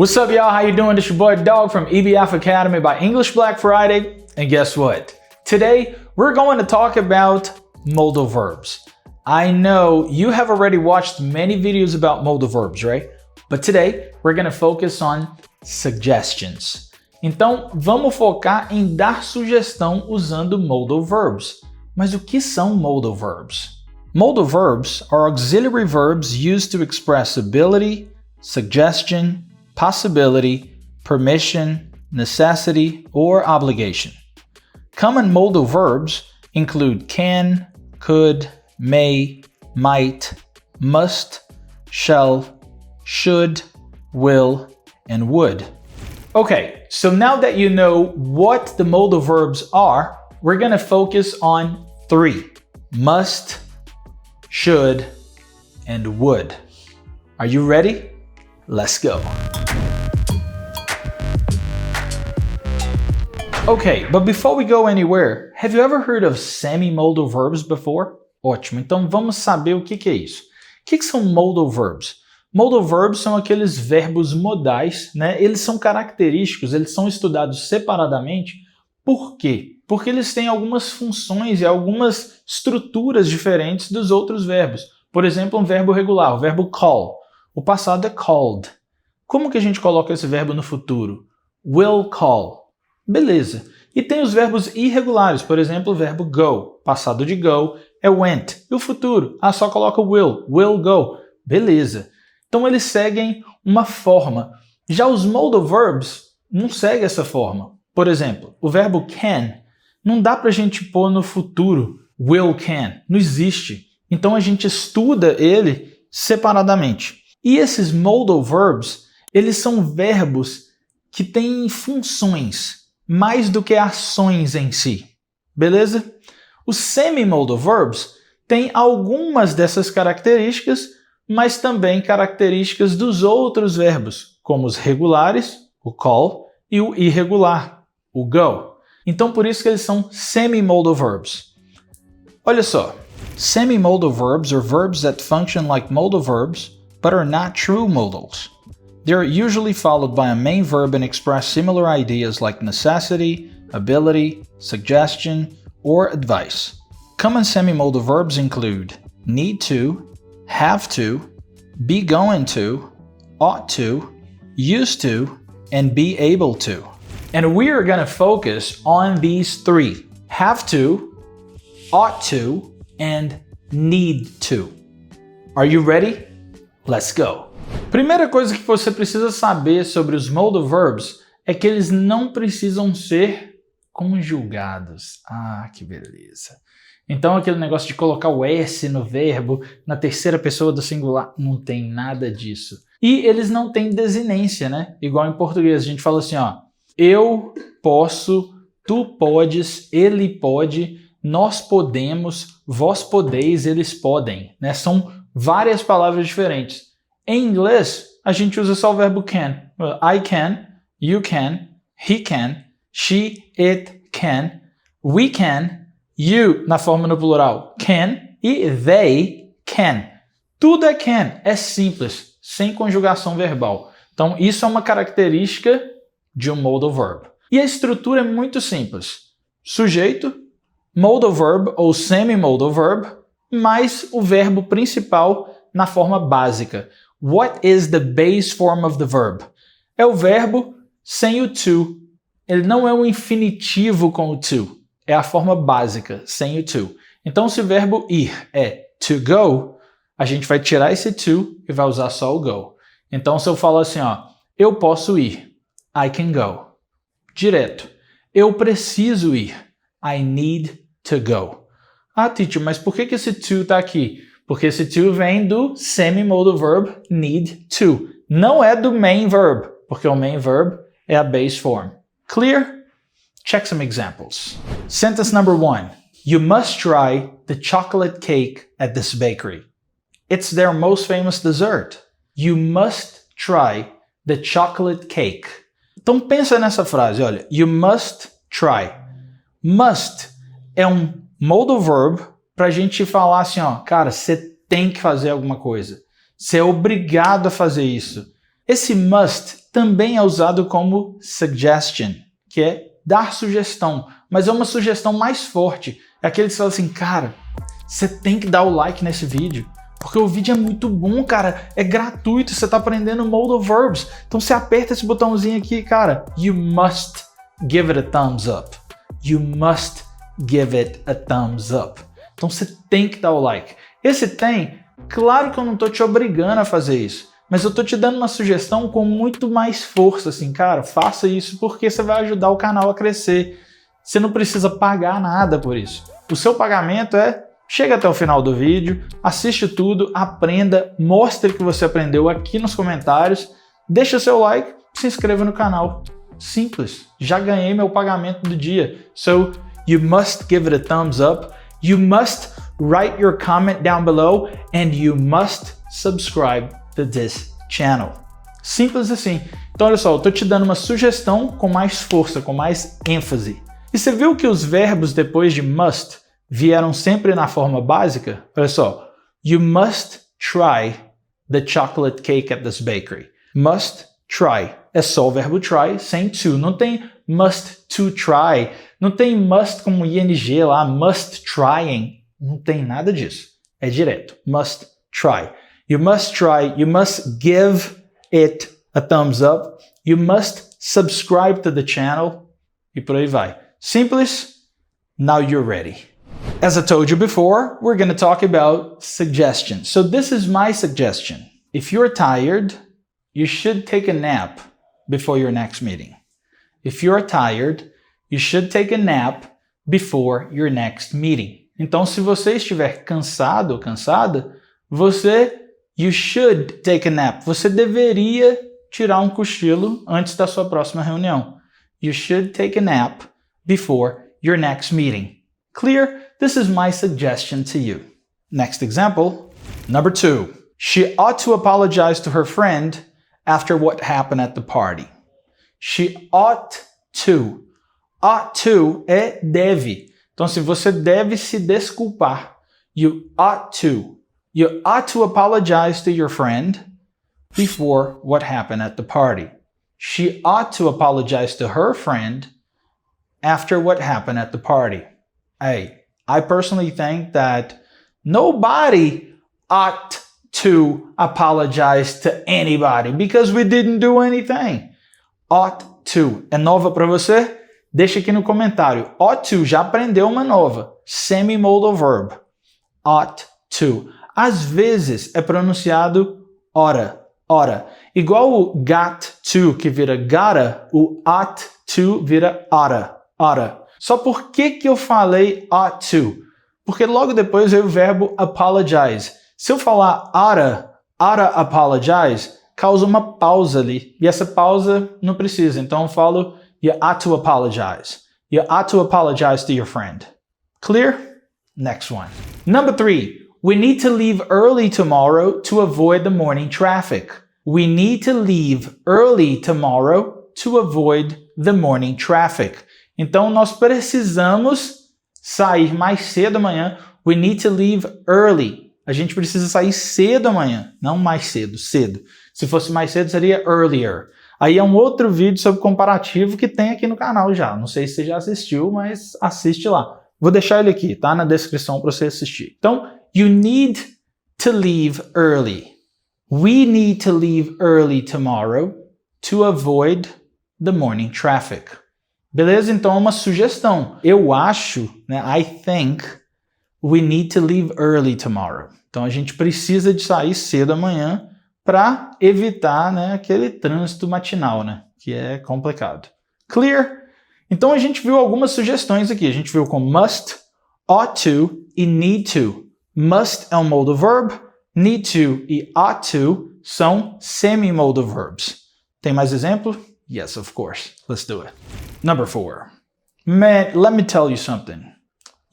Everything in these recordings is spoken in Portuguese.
What's up, y'all? How you doing? It's your boy Dog from EBF Academy by English Black Friday. And guess what? Today, we're going to talk about modal verbs. I know you have already watched many videos about modal verbs, right? But today, we're going to focus on suggestions. Então, vamos focar em dar sugestão usando modal verbs. Mas o que são modal verbs? Modal verbs are auxiliary verbs used to express ability, suggestion, possibility, permission, necessity, or obligation. Common modal verbs include can, could, may, might, must, shall, should, will, and would. Okay, so now that you know what the modal verbs are, we're going to focus on three: must, should, and would. Are you ready? Let's go. Okay, but before we go anywhere, have you ever heard of semi-modal verbs before? Ótimo, então vamos saber o que é isso. O que são modal verbs? Modal verbs são aqueles verbos modais, né? Eles são característicos, eles são estudados separadamente. Por quê? Porque eles têm algumas funções e algumas estruturas diferentes dos outros verbos. Por exemplo, um verbo regular, o verbo call. O passado é called. Como que a gente coloca esse verbo no futuro? Will call. Beleza. E tem os verbos irregulares, por exemplo, o verbo go. Passado de go é went. E o futuro? Só coloca will go. Beleza. Então eles seguem uma forma. Já os modal verbs não seguem essa forma. Por exemplo, o verbo can, não dá pra gente pôr no futuro will can. Não existe. Então a gente estuda ele separadamente. E esses modal verbs, eles são verbos que têm funções mais do que ações em si. Beleza? Os semi-modal verbs têm algumas dessas características, mas também características dos outros verbos, como os regulares, o call, e o irregular, o go. Então, por isso que eles são semi-modal verbs. Olha só. Semi-modal verbs are verbs that function like modal verbs, but are not true modals. They're usually followed by a main verb and express similar ideas like necessity, ability, suggestion, or advice. Common semi-modal verbs include need to, have to, be going to, ought to, used to, and be able to. And we are going to focus on these three: have to, ought to, and need to. Are you ready? Let's go. Primeira coisa que você precisa saber sobre os modal verbs é que eles não precisam ser conjugados. Que beleza. Então aquele negócio de colocar o S no verbo na terceira pessoa do singular, não tem nada disso. E eles não têm desinência, né? Igual em português, a gente fala assim, eu posso, tu podes, ele pode, nós podemos, vós podeis, eles podem, né? São várias palavras diferentes. Em inglês, a gente usa só o verbo can. I can, you can, he can, she, it can, we can, you, na forma no plural, can, e they can. Tudo é can, é simples, sem conjugação verbal. Então, isso é uma característica de um modal verb. E a estrutura é muito simples. Sujeito, modal verb ou semi-modal verb, mais o verbo principal na forma básica. What is the base form of the verb? É o verbo sem o to. Ele não é um infinitivo com o to. É a forma básica, sem o to. Então, se o verbo ir é to go, a gente vai tirar esse to e vai usar só o go. Então, se eu falo assim, eu posso ir, I can go. Direto. Eu preciso ir, I need to go. Teacher, mas por que esse to está aqui? Porque esse to vem do semi-modal verb need to. Não é do main verb, porque o main verb é a base form. Clear? Check some examples. Sentence number 1. You must try the chocolate cake at this bakery. It's their most famous dessert. You must try the chocolate cake. Então pensa nessa frase, olha. You must try. Must é um modal verb pra gente falar assim, cara, você tem que fazer alguma coisa. Você é obrigado a fazer isso. Esse must também é usado como suggestion, que é dar sugestão, mas é uma sugestão mais forte. É aquele que fala assim, cara, você tem que dar o like nesse vídeo, porque o vídeo é muito bom, cara, é gratuito, você tá aprendendo modal verbs. Então você aperta esse botãozinho aqui, cara, you must give it a thumbs up. You must give it a thumbs up. Então você tem que dar o like. Esse tem, claro que eu não tô te obrigando a fazer isso, mas eu tô te dando uma sugestão com muito mais força, assim, cara, faça isso porque você vai ajudar o canal a crescer. Você não precisa pagar nada por isso. O seu pagamento é, chega até o final do vídeo, assiste tudo, aprenda, mostre que você aprendeu aqui nos comentários, deixa seu like, se inscreva no canal. Simples. Já ganhei meu pagamento do dia. So, you must give it a thumbs up, you must write your comment down below, and you must subscribe to this channel. Simples assim. Então olha só, eu tô te dando uma sugestão com mais força, com mais ênfase. E você viu que os verbos depois de must vieram sempre na forma básica? Olha só, you must try the chocolate cake at this bakery. Must try. É só o verbo try sem to. Não tem must to try. Não tem must como ing lá, must trying. Não tem nada disso. É direto. Must try. You must try. You must give it a thumbs up. You must subscribe to the channel. E por aí vai. Simples. Now you're ready. As I told you before, we're going to talk about suggestions. So this is my suggestion. If you're tired, you should take a nap before your next meeting. If you're tired, you should take a nap before your next meeting. Então, se você estiver cansado ou cansada, you should take a nap. Você deveria tirar um cochilo antes da sua próxima reunião. You should take a nap before your next meeting. Clear? This is my suggestion to you. Next example, number 2. She ought to apologize to her friend after what happened at the party. She ought to. Ought to é deve. Então, se você deve se desculpar, you ought to. You ought to apologize to your friend before what happened at the party. She ought to apologize to her friend after what happened at the party. Hey, I personally think that nobody ought to apologize to anybody because we didn't do anything. Ought to. É nova para você? Deixa aqui no comentário. Ought to, já aprendeu uma nova. Semi-modal verb. Ought to. Às vezes é pronunciado ora, ora. Igual o got to, que vira gotta, o ought to vira oughta, oughta. Só por que eu falei ought to? Porque logo depois veio o verbo apologize. Se eu falar oughta apologize, causa uma pausa ali. E essa pausa não precisa. Então eu falo you ought to apologize. You ought to apologize to your friend. Clear? Next one. Number 3. We need to leave early tomorrow to avoid the morning traffic. We need to leave early tomorrow to avoid the morning traffic. Então nós precisamos sair mais cedo amanhã. We need to leave early. A gente precisa sair cedo amanhã, não mais cedo, cedo. Se fosse mais cedo seria earlier. Aí é um outro vídeo sobre comparativo que tem aqui no canal já. Não sei se você já assistiu, mas assiste lá. Vou deixar ele aqui, tá? Na descrição para você assistir. Então, you need to leave early. We need to leave early tomorrow to avoid the morning traffic. Beleza? Então, é uma sugestão. Eu acho, né? I think we need to leave early tomorrow. Então, a gente precisa de sair cedo amanhã para evitar, né, aquele trânsito matinal, né? Que é complicado. Clear? Então, a gente viu algumas sugestões aqui. A gente viu com must, ought to e need to. Must é um modal verb, need to e ought to são semi-modal verbs. Tem mais exemplo? Yes, of course. Let's do it. Number 4. Man, let me tell you something.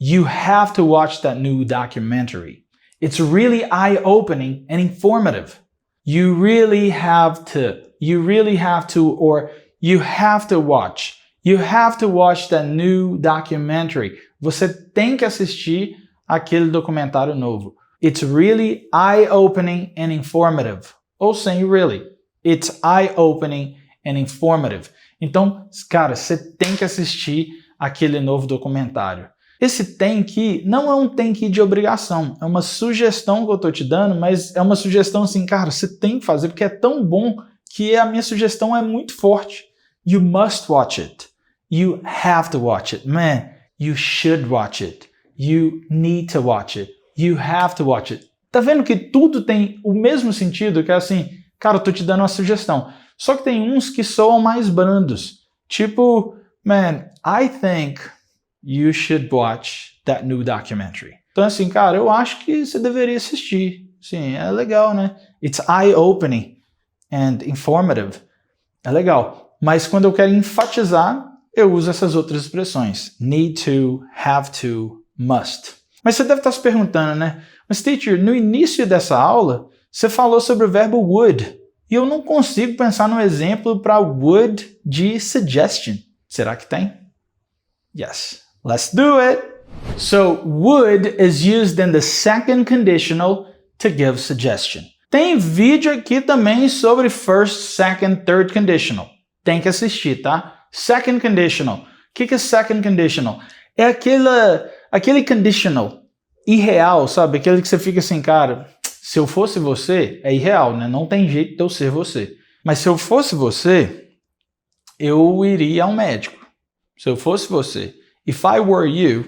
You have to watch that new documentary. It's really eye-opening and informative. You really have to watch. You have to watch that new documentary. Você tem que assistir aquele documentário novo. It's really eye-opening and informative. Ou sem really. It's eye-opening and informative. Então, cara, você tem que assistir aquele novo documentário. Esse tem que não é um tem que de obrigação, é uma sugestão que eu tô te dando, mas é uma sugestão assim, cara, você tem que fazer porque é tão bom que a minha sugestão é muito forte. You must watch it. You have to watch it. Man, you should watch it. You need to watch it. You have to watch it. Tá vendo que tudo tem o mesmo sentido? Que é assim, cara, eu tô te dando uma sugestão. Só que tem uns que soam mais brandos. Tipo, man, I think you should watch that new documentary. Então assim, cara, eu acho que você deveria assistir. Sim, é legal, né? It's eye-opening and informative. É legal. Mas quando eu quero enfatizar, eu uso essas outras expressões. Need to, have to, must. Mas você deve estar se perguntando, né? Mas teacher, no início dessa aula, você falou sobre o verbo would. E eu não consigo pensar num exemplo para would de suggestion. Será que tem? Yes. Let's do it. So, would is used in the second conditional to give suggestion. Tem vídeo aqui também sobre first, second, third conditional. Tem que assistir, tá? Second conditional. O que é second conditional? É aquele conditional irreal, sabe? Aquele que você fica assim, cara, se eu fosse você, é irreal, né? Não tem jeito de eu ser você. Mas se eu fosse você, eu iria ao médico. Se eu fosse você. If I were you,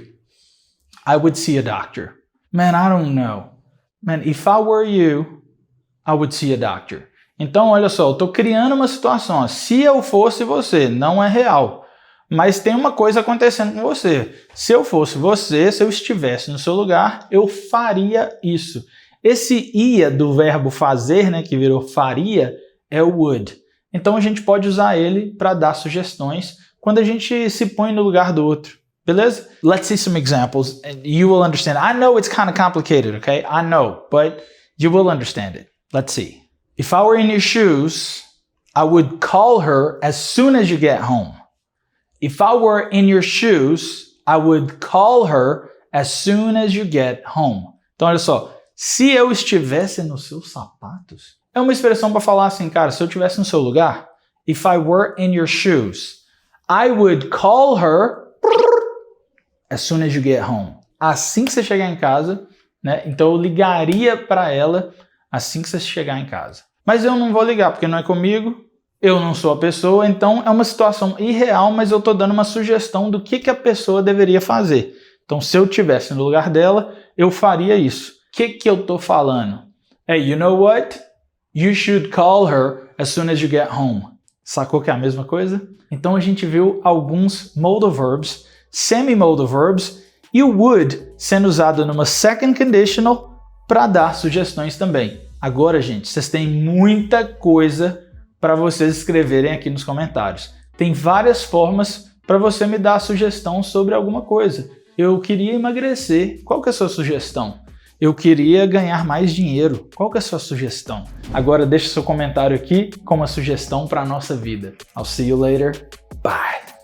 I would see a doctor. Man, I don't know. Man, if I were you, I would see a doctor. Então, olha só, eu tô criando uma situação. Se eu fosse você, não é real. Mas tem uma coisa acontecendo com você. Se eu fosse você, se eu estivesse no seu lugar, eu faria isso. Esse ia do verbo fazer, né, que virou faria, é o would. Então a gente pode usar ele para dar sugestões quando a gente se põe no lugar do outro. Beleza? Let's see some examples and you will understand. I know it's kind of complicated, okay? I know, but you will understand it. Let's see. If I were in your shoes, I would call her as soon as you get home. If I were in your shoes, I would call her as soon as you get home. Então, olha só. Se eu estivesse nos seus sapatos, é uma expressão para falar assim, cara, se eu estivesse no seu lugar, if I were in your shoes, I would call her as soon as you get home. Assim que você chegar em casa, né? Então eu ligaria para ela assim que você chegar em casa. Mas eu não vou ligar porque não é comigo, eu não sou a pessoa, então é uma situação irreal, mas eu estou dando uma sugestão do que a pessoa deveria fazer. Então se eu estivesse no lugar dela, eu faria isso. O que eu tô falando? Hey, you know what? You should call her as soon as you get home. Sacou que é a mesma coisa? Então a gente viu alguns modal verbs, semi-modal verbs e o would sendo usado numa second conditional para dar sugestões também. Agora, gente, vocês têm muita coisa para vocês escreverem aqui nos comentários. Tem várias formas para você me dar sugestão sobre alguma coisa. Eu queria emagrecer. Qual que é a sua sugestão? Eu queria ganhar mais dinheiro. Qual que é a sua sugestão? Agora deixa seu comentário aqui com uma sugestão para a nossa vida. I'll see you later. Bye!